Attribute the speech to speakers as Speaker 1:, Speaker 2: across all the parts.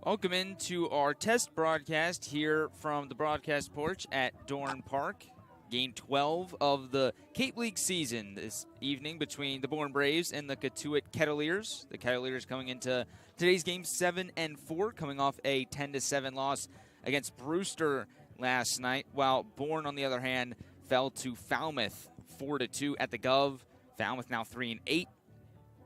Speaker 1: Welcome into our test broadcast here from the broadcast porch at Bourne Park. Game 12 of the Cape League season this evening between the Bourne Braves and the Cotuit Kettleers. The Kettleers coming into today's game 7-4, coming off a 10-7 loss against Brewster last night, while Bourne, on the other hand, fell to Falmouth 4-2 at the Gov. Falmouth now 3-8.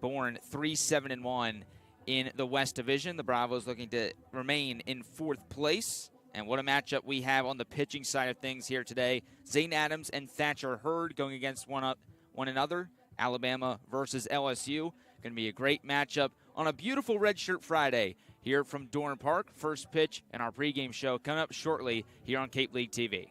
Speaker 1: Bourne 3-7-1 in the West Division. The Bravos looking to remain in fourth place. And what a matchup we have on the pitching side of things here today. Zane Adams and Thatcher Hurd going against one another. Alabama versus LSU. Going to be a great matchup on a beautiful Red Shirt Friday here from Bourne Park. First pitch in our pregame show coming up shortly here on Cape League TV.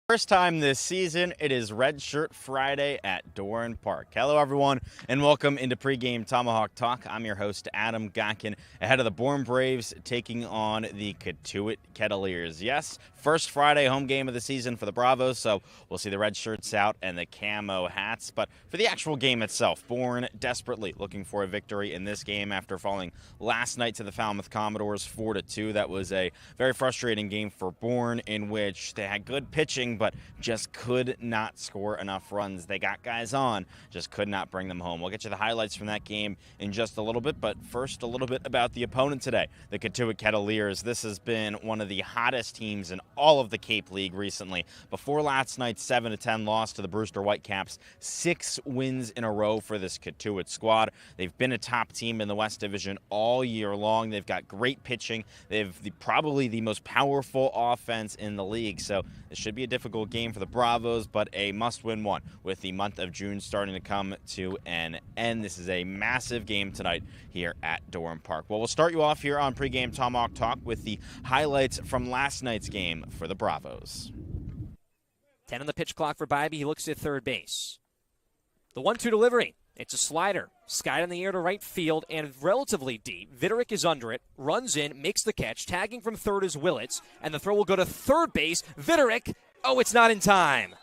Speaker 2: First time this season, it is Red Shirt Friday at Bourne Park. Hello, everyone, and welcome into pregame Tomahawk Talk. I'm your host, Adam Gotkin, ahead of the Bourne Braves taking on the Cotuit Kettleers. Yes, first Friday home game of the season for the Bravos, so we'll see the red shirts out and the camo hats. But for the actual game itself, Bourne desperately looking for a victory in this game after falling last night to the Falmouth Commodores 4-2. That was a very frustrating game for Bourne, in which they had good pitching, but just could not score enough runs. They got guys on, just could not bring them home. We'll get you the highlights from that game in just a little bit, but first a little bit about the opponent today, the Cotuit Kettleers. This has been one of the hottest teams in all of the Cape League recently. Before last night's 7-10 loss to the Brewster Whitecaps, 6 wins in a row for this Cotuit squad. They've been a top team in the West Division all year long. They've got great pitching. They have probably the most powerful offense in the league, so this should be a difficult game for the Bravos, but a must-win one with the month of June starting to come to an end. This is a massive game tonight here at Bourne Park. Well, we'll start you off here on pregame Tomahawk Talk with the highlights from last night's game for the Bravos.
Speaker 3: 10 on the pitch clock for Bybee. He looks at third base. The 1-2 delivery. It's a slider. Skied in the air to right field and relatively deep. Viderick is under it, runs in, makes the catch. Tagging from third is Willits, and the throw will go to third base. Viderick, oh, it's not in time.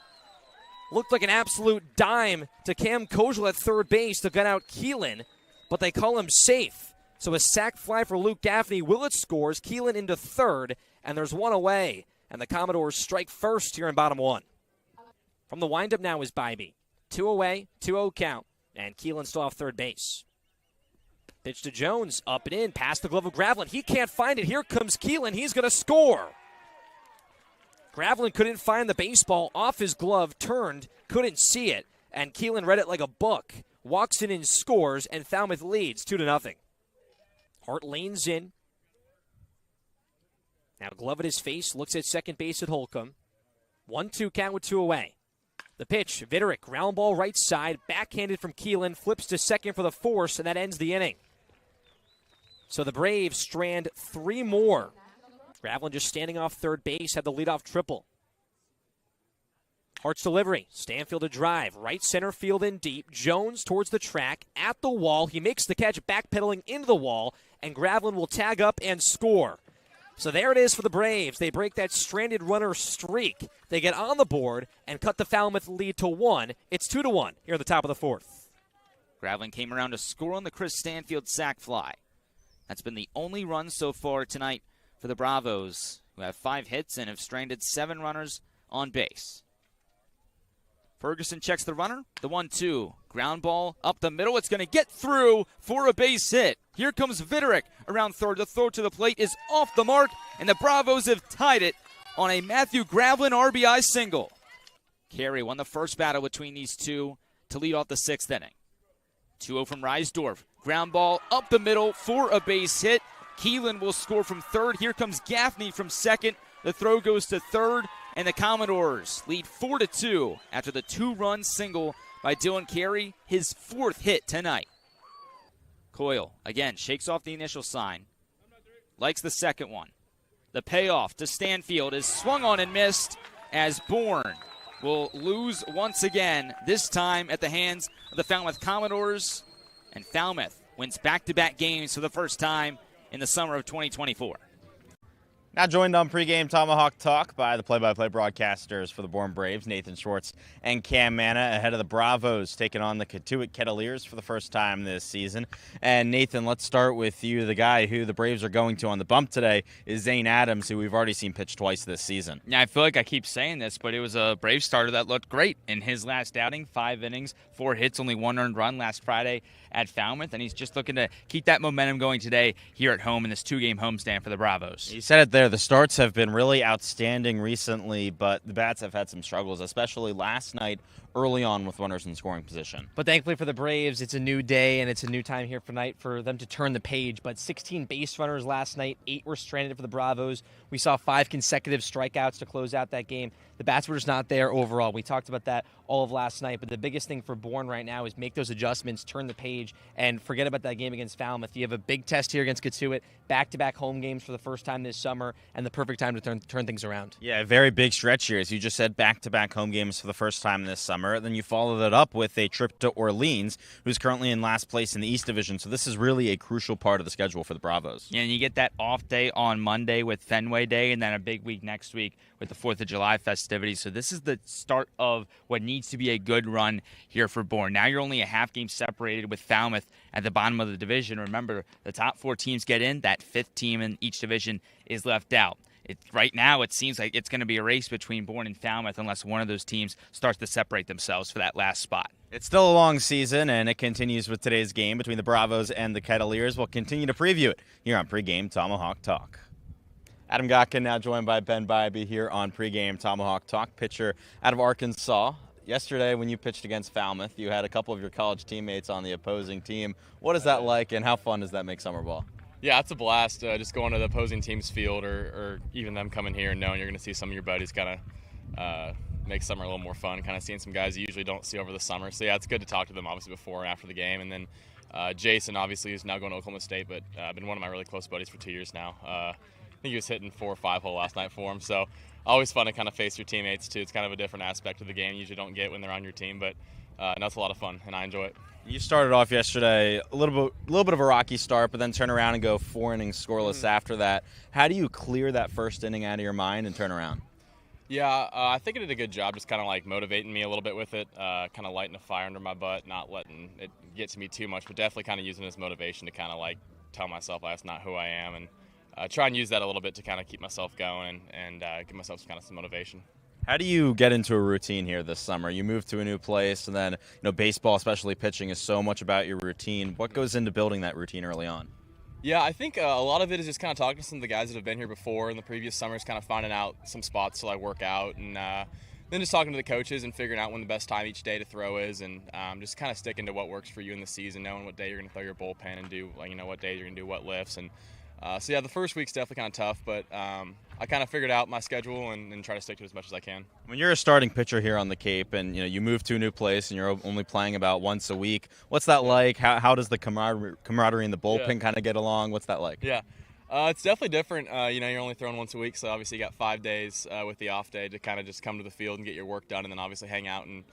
Speaker 3: Looked like an absolute dime to Cam Kojal at third base to get out Keelan, but they call him safe. So a sac fly for Luke Gaffney. Willits scores, Keelan into third, and there's one away. And the Commodores strike first here in bottom one. From the windup now is Bybee. 2 away, 2-0 count. And Keelan still off third base. Pitch to Jones, up and in, past the glove of Graveline. He can't find it. Here comes Keelan. He's going to score. Graveline couldn't find the baseball off his glove, turned, couldn't see it, and Keelan read it like a book. Walks in and scores, and Falmouth leads 2-0. Hart lanes in. Now glove at his face, looks at second base at Holcomb. 1-2 count with 2 away. The pitch, Viderick, ground ball right side, backhanded from Keelan, flips to second for the force, and that ends the inning. So the Braves strand 3 more. Graveline just standing off third base, had the leadoff triple. Hart's delivery, Stanfield a drive, right center field in deep. Jones towards the track, at the wall. He makes the catch, backpedaling into the wall, and Graveline will tag up and score. So there it is for the Braves. They break that stranded runner streak. They get on the board and cut the Falmouth lead to 1. It's 2-1 here at the top of the fourth.
Speaker 1: Graveline came around to score on the Chris Stanfield sac fly. That's been the only run so far tonight for the Bravos, who have 5 hits and have stranded 7 runners on base. Ferguson checks the runner. The 1-2. Ground ball up the middle. It's going to get through for a base hit. Here comes Viderick around third. The throw to the plate is off the mark, and the Bravos have tied it on a Matthew Graveline RBI single. Carey won the first battle between these two to lead off the 6th inning. 2-0 from Reisdorf. Ground ball up the middle for a base hit. Keelan will score from third. Here comes Gaffney from second. The throw goes to third, and the Commodores lead 4-2 after the 2-run single by Dylan Carey, his 4th hit tonight. Coyle, again, shakes off the initial sign. Likes the second one. The payoff to Stanfield is swung on and missed as Bourne will lose once again, this time at the hands of the Falmouth Commodores. And Falmouth wins back-to-back games for the first time in the summer of 2024.
Speaker 2: Now joined on Pregame Tomahawk Talk by the play-by-play broadcasters for the Bourne Braves, Nathan Schwartz and Cam Manna, ahead of the Bravos taking on the Cotuit Kettleers for the first time this season. And Nathan, let's start with you. The guy who the Braves are going to on the bump today is Zane Adams, who we've already seen pitch twice this season.
Speaker 4: Yeah, I feel like I keep saying this, but it was a Braves starter that looked great in his last outing. 5 innings, 4 hits, only 1 earned run last Friday at Falmouth, and he's just looking to keep that momentum going today here at home in this 2-game homestand for the Bravos.
Speaker 2: You said it there. The starts have been really outstanding recently, but the bats have had some struggles, especially last night early on with runners in scoring position.
Speaker 5: But thankfully for the Braves, it's a new day and it's a new time here tonight for them to turn the page. But 16 base runners last night, 8 were stranded for the Bravos. We saw 5 consecutive strikeouts to close out that game. The bats were just not there overall. We talked about that all of last night. But the biggest thing for Bourne right now is make those adjustments, turn the page, and forget about that game against Falmouth. You have a big test here against Cotuit, back-to-back home games for the first time this summer, and the perfect time to turn things around.
Speaker 2: Yeah, a very big stretch here. As you just said, back-to-back home games for the first time this summer. Then you follow that up with a trip to Orleans, who's currently in last place in the East Division. So this is really a crucial part of the schedule for the Bravos.
Speaker 4: Yeah, and you get that off day on Monday with Fenway Day, and then a big week next week with the 4th of July festivities. So this is the start of what needs to be a good run here for Bourne. Now you're only a half game separated with Falmouth at the bottom of the division. Remember, the top 4 teams get in. That 5th team in each division is left out. Right now, it seems like it's going to be a race between Bourne and Falmouth unless one of those teams starts to separate themselves for that last spot.
Speaker 2: It's still a long season, and it continues with today's game between the Bravos and the Kettleers. We'll continue to preview it here on Pregame Tomahawk Talk. Adam Gotkin now joined by Ben Bybee here on Pregame Tomahawk Talk, pitcher out of Arkansas. Yesterday, when you pitched against Falmouth, you had a couple of your college teammates on the opposing team. What is that like, and how fun does that make summer ball?
Speaker 6: Yeah, it's a blast. Just going to the opposing team's field or even them coming here and knowing you're going to see some of your buddies kind of make summer a little more fun, kind of seeing some guys you usually don't see over the summer. So, yeah, it's good to talk to them, obviously, before and after the game. And then Jason, obviously, who's now going to Oklahoma State, but been one of my really close buddies for 2 years now. I think he was hitting 4 or 5 hole last night for him. So, always fun to kind of face your teammates, too. It's kind of a different aspect of the game you usually don't get when they're on your team. But that's a lot of fun, and I enjoy it.
Speaker 2: You started off yesterday a little bit of a rocky start, but then turn around and go 4 innings scoreless after that. How do you clear that first inning out of your mind and turn around?
Speaker 6: Yeah, I think it did a good job just kind of like motivating me a little bit with it, kind of lighting a fire under my butt, not letting it get to me too much, but definitely kind of using it as motivation to kind of like tell myself that's not who I am, and try and use that a little bit to kind of keep myself going and give myself kind of some motivation.
Speaker 2: How do you get into a routine here this summer? You move to a new place, and then baseball, especially pitching, is so much about your routine. What goes into building that routine early on?
Speaker 6: Yeah, I think a lot of it is just kind of talking to some of the guys that have been here before in the previous summers, kind of finding out some spots to like work out, and then just talking to the coaches and figuring out when the best time each day to throw is, and just kind of sticking to what works for you in the season, knowing what day you're going to throw your bullpen and do what day you're going to do what lifts. And so yeah, the first week's definitely kind of tough, but I kind of figured out my schedule and try to stick to it as much as I can.
Speaker 2: When you're a starting pitcher here on the Cape and you move to a new place and you're only playing about once a week, what's that like? How does the camaraderie in the bullpen kind of get along? What's that like?
Speaker 6: Yeah, it's definitely different. You're only throwing once a week, so obviously you got 5 days with the off day to kind of just come to the field and get your work done, and then obviously hang out and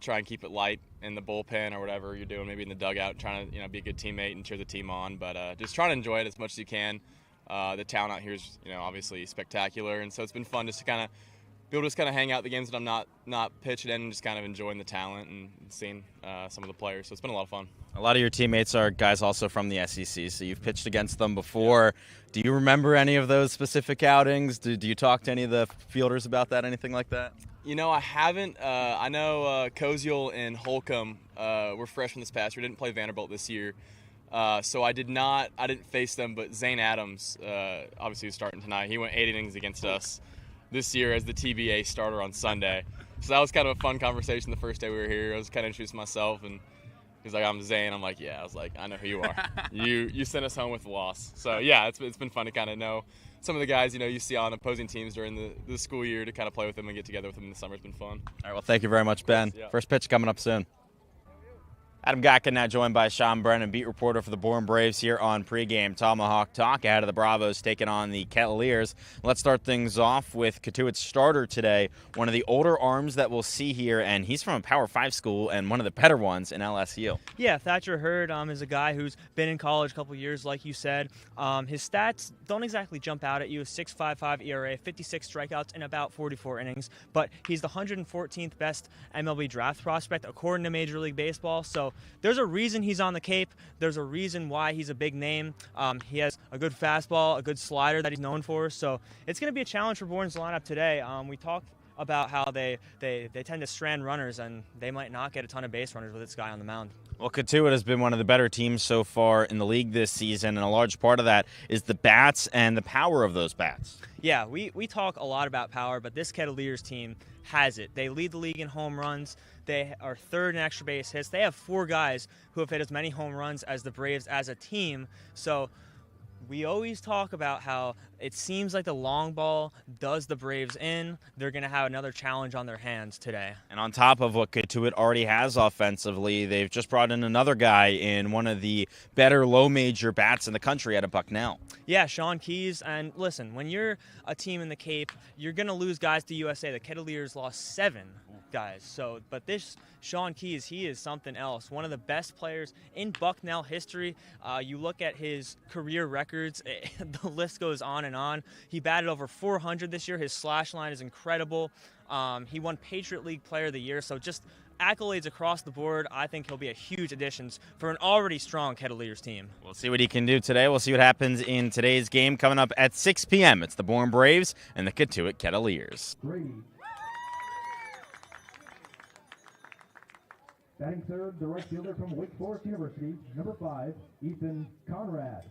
Speaker 6: try and keep it light in the bullpen or whatever you're doing, maybe in the dugout, trying to be a good teammate and cheer the team on. But just trying to enjoy it as much as you can. The town out here is obviously spectacular, and so it's been fun just to kind of be able to just kind of hang out the games that I'm not pitching in and just kind of enjoying the talent and seeing some of the players. So it's been a lot of fun.
Speaker 2: A lot of your teammates are guys also from the SEC, so you've pitched against them before. Do you remember any of those specific outings? Do you talk to any of the fielders about that, anything like that?
Speaker 6: I haven't. I know Koziel and Holcomb were freshmen this past year. Didn't play Vanderbilt this year. So I didn't face them, but Zane Adams, obviously who's starting tonight, he went 8 innings against us this year as the TBA starter on Sunday. So that was kind of a fun conversation the first day we were here. I was kind of introducing myself, and he's like, I'm Zane. I'm like, yeah. I was like, I know who you are. You sent us home with the loss. So, yeah, it's been fun to kind of know some of the guys, you see on opposing teams during the school year, to kind of play with them and get together with them in the summer. It's been fun.
Speaker 2: All right, well, thank you very much, Ben.
Speaker 6: Yeah.
Speaker 2: First pitch coming up soon. Adam Gotkin now joined by Sean Brennan, beat reporter for the Bourne Braves here on Pregame Tomahawk Talk, ahead of the Bravos taking on the Kettleers. Let's start things off with Cotuit's starter today, one of the older arms that we'll see here, and he's from a Power 5 school and one of the better ones in LSU.
Speaker 7: Yeah, Thatcher Hurd is a guy who's been in college a couple years, like you said. His stats don't exactly jump out at you. 6.55 ERA, 56 strikeouts in about 44 innings, but he's the 114th best MLB draft prospect according to Major League Baseball, so there's a reason he's on the Cape. There's a reason why he's a big name. He has a good fastball, a good slider that he's known for. So it's going to be a challenge for Bourne's lineup today. We talked about how they tend to strand runners, and they might not get a ton of base runners with this guy on the mound.
Speaker 2: Well, Cotuit has been one of the better teams so far in the league this season, and a large part of that is the bats and the power of those bats.
Speaker 7: Yeah, we talk a lot about power, but this Kettleers team has it. They lead the league in home runs. They are third in extra base hits. They have 4 guys who have hit as many home runs as the Braves as a team. So we always talk about how it seems like the long ball does the Braves in. They're going to have another challenge on their hands today.
Speaker 2: And on top of what Cotuit already has offensively, they've just brought in another guy in one of the better low-major bats in the country out of Bucknell.
Speaker 7: Yeah, Sean Keys. And listen, when you're a team in the Cape, you're going to lose guys to USA. The Kettleers lost 7 guys. So, but this Sean Keys, he is something else. One of the best players in Bucknell history. You look at his career records, the list goes on and on. He batted over 400 this year. His slash line is incredible. He won Patriot League Player of the Year. So just accolades across the board. I think he'll be a huge addition for an already strong Kettleers team.
Speaker 2: We'll see what he can do today. We'll see what happens in today's game coming up at 6 p.m. It's the Bourne Braves and the Cotuit Kettleers.
Speaker 8: Batting third, the right fielder from Wake Forest University, number 5, Ethan Conrad.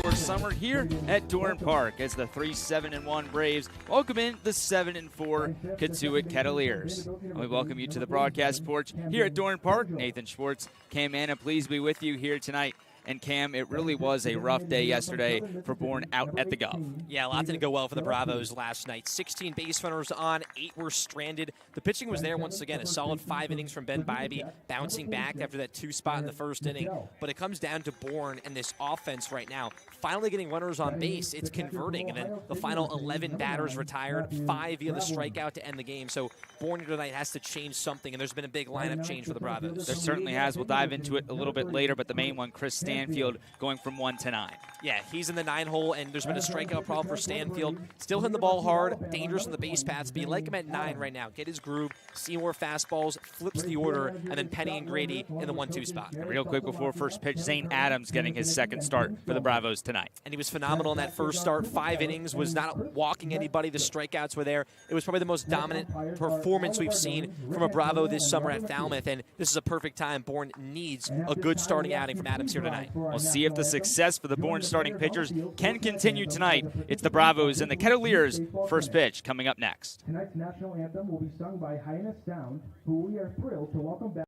Speaker 1: For summer here at Doran Park as the 3-7-1 Braves welcome in the 7-4 Cotuit Kettleers. And we welcome you to the broadcast porch here at Doran Park. Nathan Schwartz, Cam Manna, pleased to be with you here tonight. And Cam, it really was a rough day yesterday for Bourne out at the Gov.
Speaker 3: Yeah, a lot didn't go well for the Bravos last night. 16 base runners on, 8 were stranded. The pitching was there once again. A solid 5 innings from Ben Bybee, bouncing back after that 2 spot in the first inning. But it comes down to Bourne and this offense right now. Finally getting runners on base, it's converting. And then the final 11 batters retired, 5 via the strikeout to end the game. So Bourne tonight has to change something, and there's been a big lineup change for the Bravos.
Speaker 1: There certainly has. We'll dive into it a little bit later, but the main one, Chris Stanfield, going from 1 to 9.
Speaker 3: Yeah, he's in the 9 hole, and there's been a strikeout problem for Stanfield. Still hitting the ball hard, dangerous on the base paths, but you like him at 9 right now. Get his groove, see more fastballs, flips the order, and then Penny and Grady in the 1-2 spot.
Speaker 1: And real quick before first pitch, Zane Adams getting his second start for the Bravos tonight.
Speaker 3: And he was phenomenal in that first start. 5 innings, was not walking anybody. The strikeouts were there. It was probably the most dominant performance we've seen from a Bravo this summer at Falmouth, and this is a perfect time. Bourne needs a good starting outing from Adams here tonight.
Speaker 1: We'll see if the success for the Bourne starting pitchers can continue tonight. It's the Bravos and the Kettleers. First pitch coming up next.
Speaker 8: Tonight's national anthem will be sung by Highness Sound, who we are thrilled to welcome back.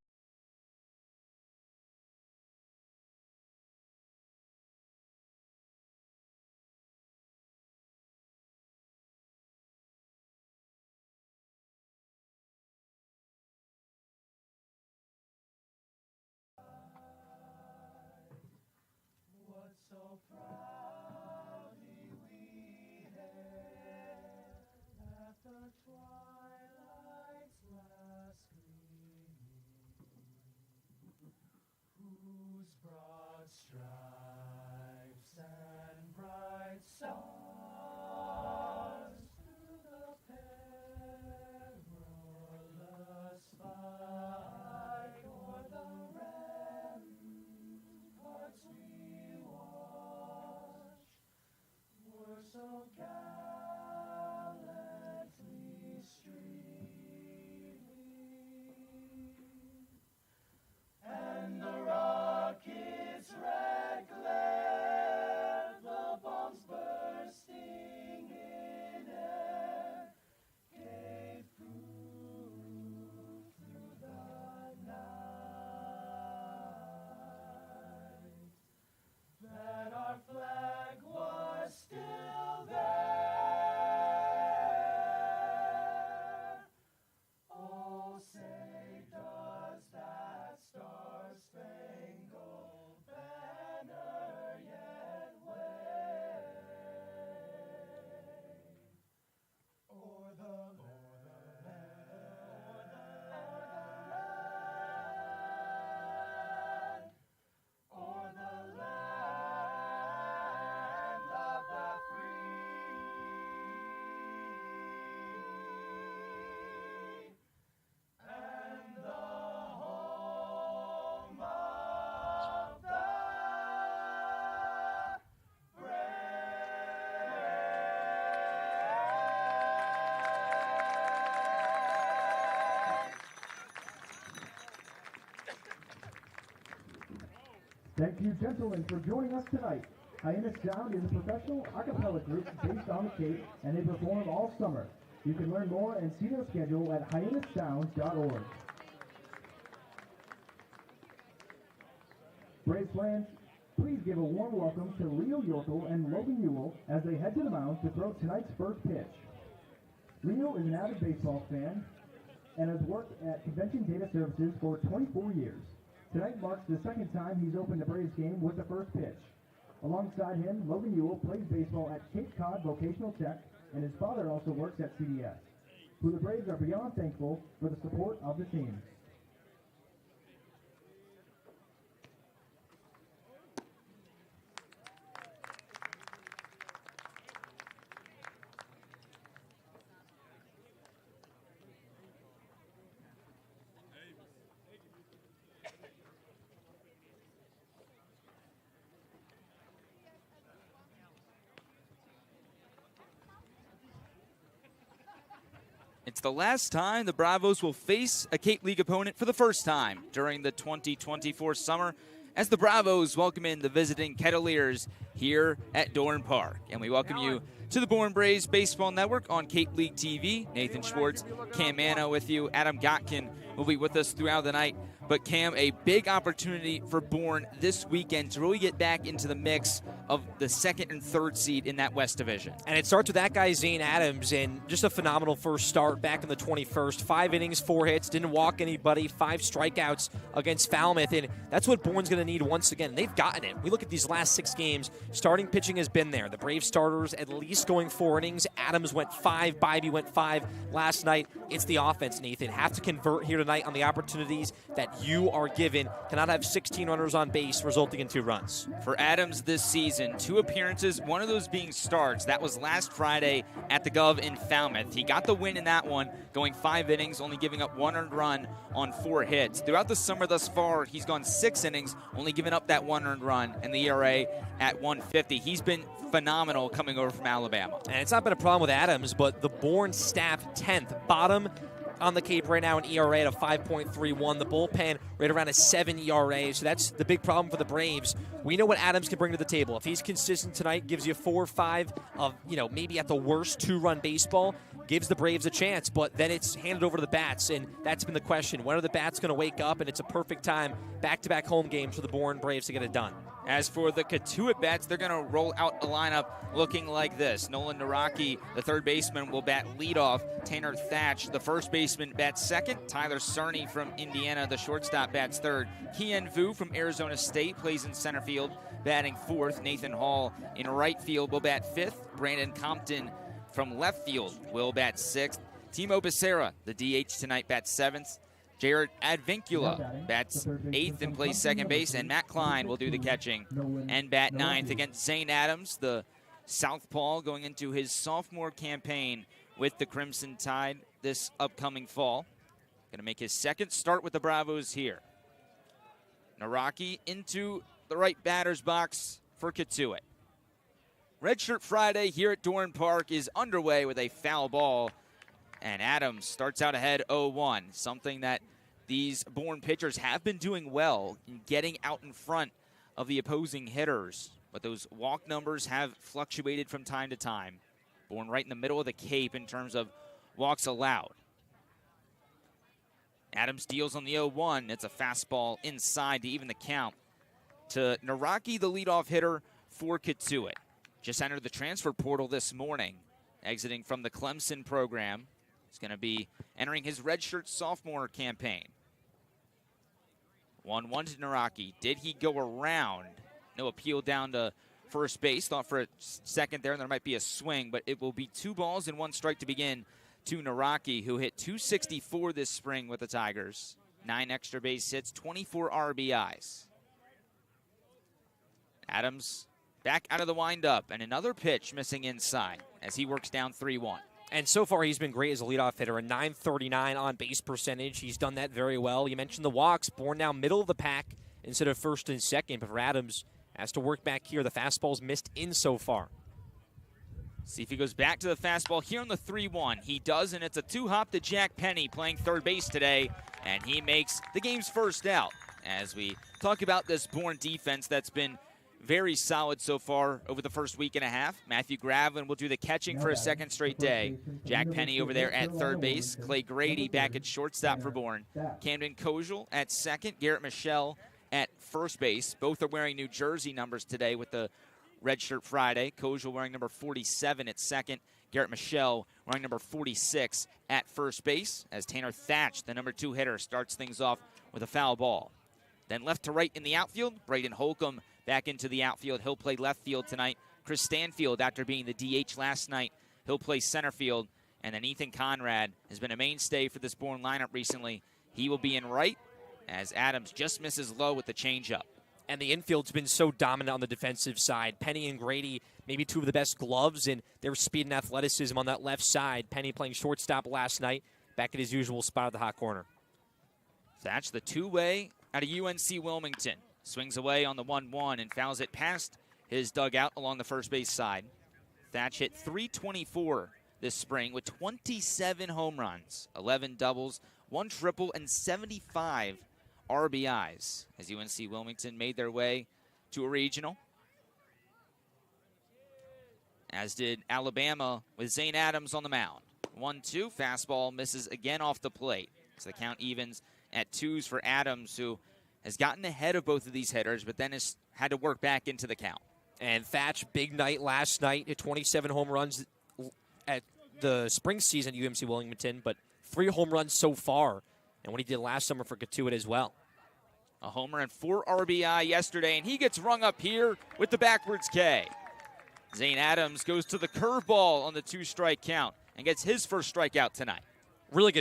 Speaker 8: Thank you, gentlemen, for joining us tonight. Hyannis Sound is a professional a cappella group based on the Cape, and they perform all summer. You can learn more and see their schedule at hyannissound.org. Braves fans, please give a warm welcome to Leo Yorkel and Logan Ewell as they head to the mound to throw tonight's first pitch. Leo is an avid baseball fan and has worked at Convention Data Services for 24 years. Tonight marks the second time he's opened a Braves game with the first pitch. Alongside him, Logan Ewell plays baseball at Cape Cod Vocational Tech, and his father also works at CDS, who the Braves are beyond thankful for the support of the team.
Speaker 1: It's the last time the Bravos will face a Cape League opponent for the first time during the 2024 summer as the Bravos welcome in the visiting Kettleers here at Bourne Park. And we welcome you to the Bourne Braves Baseball Network on Cape League TV. Nathan Schwartz, Cam Manna with you. Adam Gotkin will be with us throughout the night. But Cam, a big opportunity for Bourne this weekend to really get back into the mix of the second and third seed in that West Division.
Speaker 3: And it starts with that guy, Zane Adams, and just a phenomenal first start back in the 21st. 5 innings, 4 hits, didn't walk anybody, 5 strikeouts against Falmouth, and that's what Bourne's going to need once again. They've gotten it. We look at these last 6 games, starting pitching has been there. The Braves starters at least going 4 innings. Adams went 5, Bybee went 5 last night. It's the offense, Nathan. Have to convert here tonight on the opportunities that you are given. Cannot have 16 runners on base, resulting in 2 runs.
Speaker 1: For Adams this season, 2 appearances, one of those being starts. That was last Friday at the Gov in Falmouth. He got the win in that one, going 5 innings, only giving up 1 earned run on 4 hits. Throughout the summer thus far, he's gone 6 innings, only giving up that 1 earned run, and the ERA at 1.50. He's been phenomenal coming over from Alabama.
Speaker 3: And it's not been a problem with Adams, but the Bourne staff 10th, bottom on the Cape right now, an ERA at a 5.31. The bullpen right around a 7 ERA, so that's the big problem for the Braves. We know what Adams can bring to the table. If he's consistent tonight, gives you 4 or 5 of, maybe at the worst 2-run baseball, gives the Braves a chance, but then it's handed over to the bats, and that's been the question. When are the bats going to wake up? And it's a perfect time, back-to-back home games for the Bourne Braves to get it done.
Speaker 1: As for the Cotuit bats, they're going to roll out a lineup looking like this. Nolan Naraki, the third baseman, will bat leadoff. Tanner Thatch, the first baseman, bats second. Tyler Cerny from Indiana, the shortstop, bats third. Kian Vu from Arizona State plays in center field, batting fourth. Nathan Hall in right field will bat fifth. Brandon Compton from left field will bat sixth. Timo Becerra, the DH tonight, bats seventh. Jared Advincula bats 8th and plays second base, and Matt Klein will do the catching and bat 9th against Zane Adams, the southpaw, going into his sophomore campaign with the Crimson Tide this upcoming fall. Going to make his second start with the Bravos here. Naraki into the right batter's box for Cotuit. Redshirt Friday here at Bourne Park is underway with a foul ball. And Adams starts out ahead 0-1, something that these Bourne pitchers have been doing well in getting out in front of the opposing hitters. But those walk numbers have fluctuated from time to time. Bourne right in the middle of the Cape in terms of walks allowed. Adams deals on the 0-1. It's a fastball inside to even the count to Naraki, the leadoff hitter for Cotuit. Just entered the transfer portal this morning, exiting from the Clemson program. He's going to be entering his redshirt sophomore campaign. 1-1 to Naraki. Did he go around? No appeal down to first base. Thought for a second there, and there might be a swing, but it will be 2 balls and 1 strike to begin to Naraki, who hit .264 this spring with the Tigers. 9 extra base hits, 24 RBIs. Adams back out of the windup, and another pitch missing inside as he works down 3-1.
Speaker 3: And so far, he's been great as a leadoff hitter, a .939 on-base percentage. He's done that very well. You mentioned the walks. Bourne now middle of the pack instead of first and second. But for Adams, has to work back here. The fastball's missed in so far.
Speaker 1: See if he goes back to the fastball here on the 3-1. He does, and it's a 2-hop to Jack Penny playing third base today. And he makes the game's first out. as we talk about this Bourne defense that's been very solid so far over the first week and a half. Matthew Gravin will do the catching for a second straight day. Jack Penny over there at third base. Clay Grady back at shortstop for Bourne. Camden Kozel at second. Garrett Michelle at first base. Both are wearing New Jersey numbers today with the Redshirt Friday. Kozel wearing number 47 at second. Garrett Michelle wearing number 46 at first base, as Tanner Thatch, the number 2 hitter, starts things off with a foul ball. Then left to right in the outfield, Braden Holcomb back into the outfield. He'll play left field tonight. Chris Stanfield, after being the DH last night, he'll play center field. And then Ethan Conrad has been a mainstay for this Bourne lineup recently. He will be in right, as Adams just misses low with the changeup.
Speaker 3: And the infield's been so dominant on the defensive side. Penny and Grady, maybe 2 of the best gloves in their speed and athleticism on that left side. Penny playing shortstop last night, back at his usual spot at the hot corner.
Speaker 1: Thatch, the two-way out of UNC Wilmington. Swings away on the 1-1 and fouls it past his dugout along the first base side. Thatch hit .324 this spring with 27 home runs, 11 doubles, 1 triple, and 75 RBIs as UNC Wilmington made their way to a regional. As did Alabama with Zane Adams on the mound. 1-2, fastball misses again off the plate. So the count evens at 2s for Adams, who has gotten ahead of both of these hitters, but then has had to work back into the count.
Speaker 3: And Thatch, big night last night, hit 27 home runs at the spring season at UMC Wilmington, but 3 home runs so far, and what he did last summer for Cotuit as well.
Speaker 1: A homer and 4 RBI yesterday, and he gets rung up here with the backwards K. Zane Adams goes to the curveball on the 2-strike count and gets his first strikeout tonight.
Speaker 3: Really good